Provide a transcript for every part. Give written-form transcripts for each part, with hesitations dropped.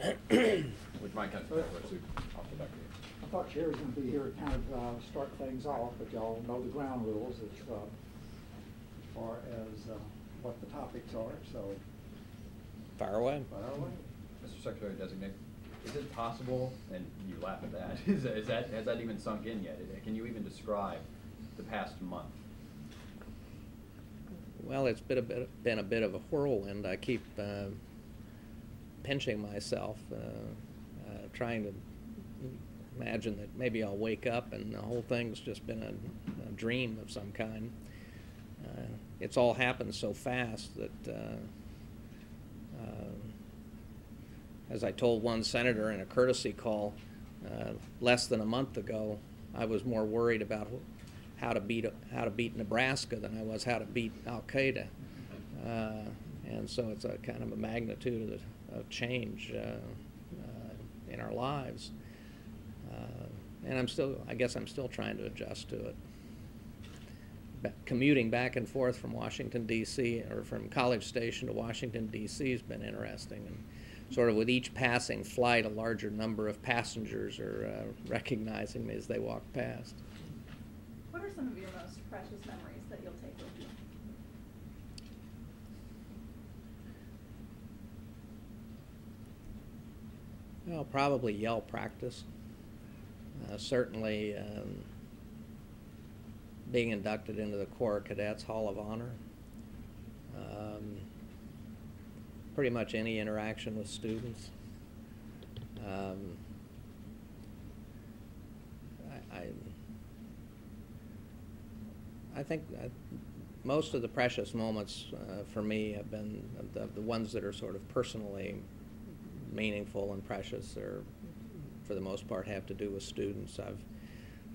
Would you mind kind of off the back of you? I thought Sherry was going to be here to kind of start things off, but y'all know the ground rules as far as what the topics are, so. Fire away. Fire away. Mr. Secretary Designate, is it possible, and you laugh at that, has that even sunk in yet? Can you even describe the past month? Well, it's been a bit of a whirlwind. I keep pinching myself, trying to imagine that maybe I'll wake up and the whole thing's just been a dream of some kind. It's all happened so fast that, as I told one senator in a courtesy call less than a month ago, I was more worried about how to beat Nebraska than I was how to beat Al-Qaeda. And so it's a kind of a magnitude of change in our lives. And I guess I'm still trying to adjust to it. Commuting back and forth from Washington, D.C., or from College Station to Washington, D.C. has been interesting. And sort of with each passing flight, a larger number of passengers are recognizing me as they walk past. What are some of your most precious memories that you'll take with you? Well, probably yell practice. Certainly being inducted into the Corps of Cadets Hall of Honor. Pretty much any interaction with students. I think most of the precious moments for me have been the ones that are sort of personally meaningful and precious, or for the most part have to do with students.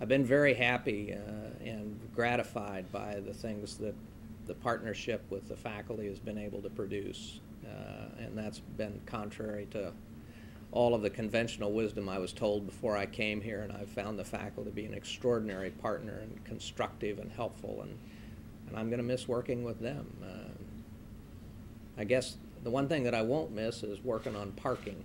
I've been very happy and gratified by the things that the partnership with the faculty has been able to produce, and that's been contrary to all of the conventional wisdom I was told before I came here, and I've found the faculty to be an extraordinary partner and constructive and helpful, and I'm going to miss working with them. I guess the one thing that I won't miss is working on parking.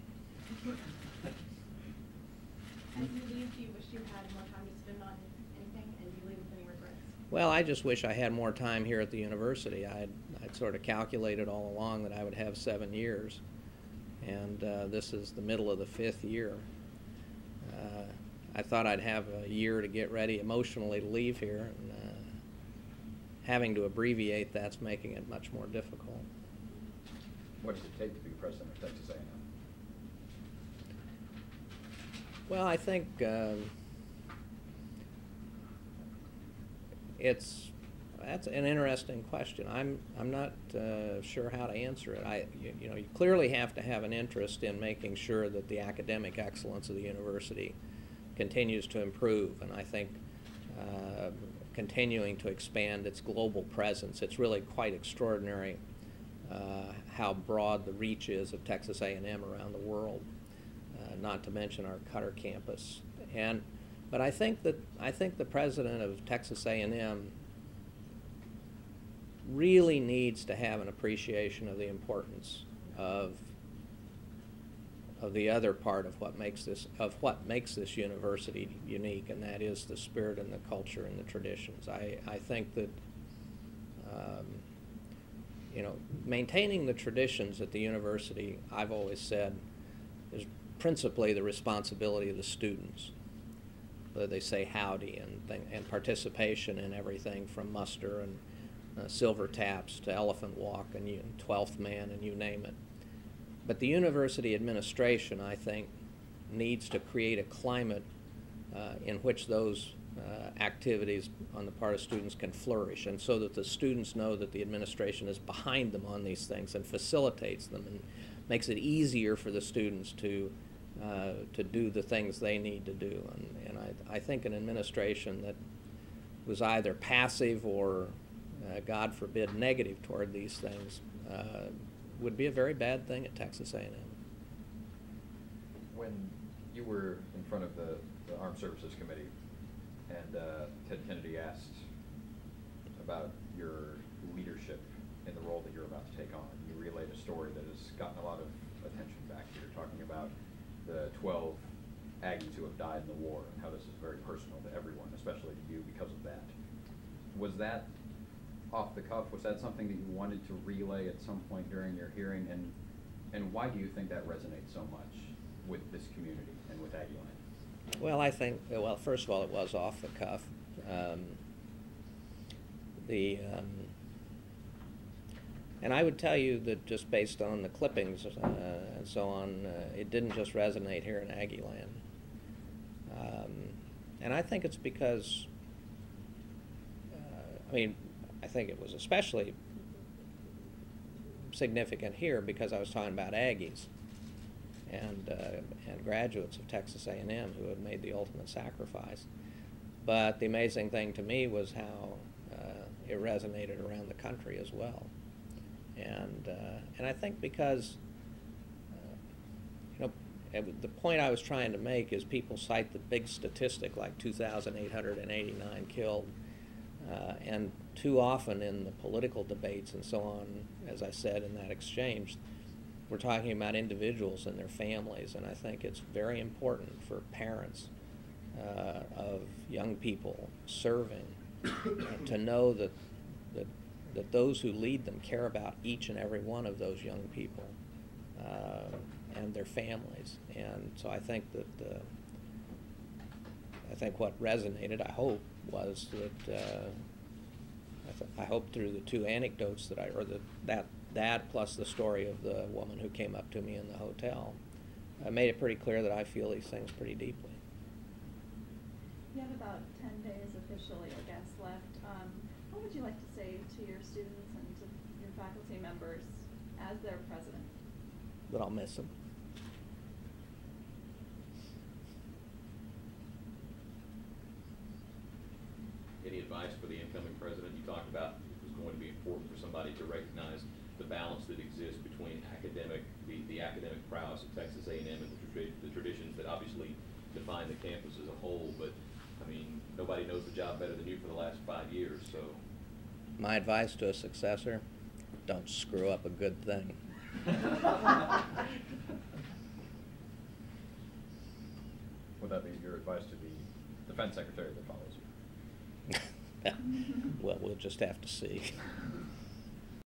As you leave, do you wish you had more time to spend on anything, and do you leave with any regrets? Well, I just wish I had more time here at the university. I'd sort of calculated all along that I would have 7 years, and this is the middle of the 5th year. I thought I'd have a year to get ready emotionally to leave here, and having to abbreviate that's making it much more difficult. What does it take to be president of Texas A&M? Well, I think that's an interesting question. I'm not sure how to answer it. You clearly have to have an interest in making sure that the academic excellence of the university continues to improve, and I think continuing to expand its global presence. It's really quite extraordinary how broad the reach is of Texas A&M around the world. Not to mention our Cutter campus, but I think the president of Texas A&M really needs to have an appreciation of the importance of the other part of what makes this university unique, and that is the spirit and the culture and the traditions. I think that maintaining the traditions at the university, I've always said, is principally the responsibility of the students. Whether they say howdy and participation in everything from muster and silver taps to elephant walk and 12th man and you name it. But the university administration, I think, needs to create a climate in which those activities on the part of students can flourish, and so that the students know that the administration is behind them on these things and facilitates them and makes it easier for the students to do the things they need to do. And I think an administration that was either passive or, God forbid, negative toward these things would be a very bad thing at Texas A&M. When you were in front of the Armed Services Committee and Ted Kennedy asked about your leadership in the role that you're about to take on, you relayed a story that has gotten a lot of attention back here, talking about the 12 Aggies who have died in the war and how this is very personal to everyone, especially to you because of that. Was that off the cuff? Was that something that you wanted to relay at some point during your hearing? And why do you think that resonates so much with this community and with Aggie Land? Well, I think, well, first of all, it was off the cuff. And I would tell you that just based on the clippings and so on, it didn't just resonate here in Aggie Land. And I think it's because, I think it was especially significant here because I was talking about Aggies and graduates of Texas A&M who had made the ultimate sacrifice. But the amazing thing to me was how it resonated around the country as well. And I think because the point I was trying to make is people cite the big statistic like 2,889 killed, and too often in the political debates and so on, as I said in that exchange, we're talking about individuals and their families, and I think it's very important for parents of young people serving to know that those who lead them care about each and every one of those young people and their families. And so I think that I think what resonated, I hope, was that I hope through the two anecdotes that that plus the story of the woman who came up to me in the hotel, I made it pretty clear that I feel these things pretty deeply. You have about 10 days officially, I guess, left. What would you like to say to your students and to your faculty members as their president? That I'll miss them. Any advice for the incoming president? You talked about it was going to be important for somebody to recognize the balance that exists between the academic prowess of Texas A&M and the traditions that obviously define the campus as a whole. But I mean, nobody knows the job better than you for the last 5 years. So, my advice to a successor: don't screw up a good thing. Would that be your advice to the defense secretary that follows you? Well, we'll just have to see.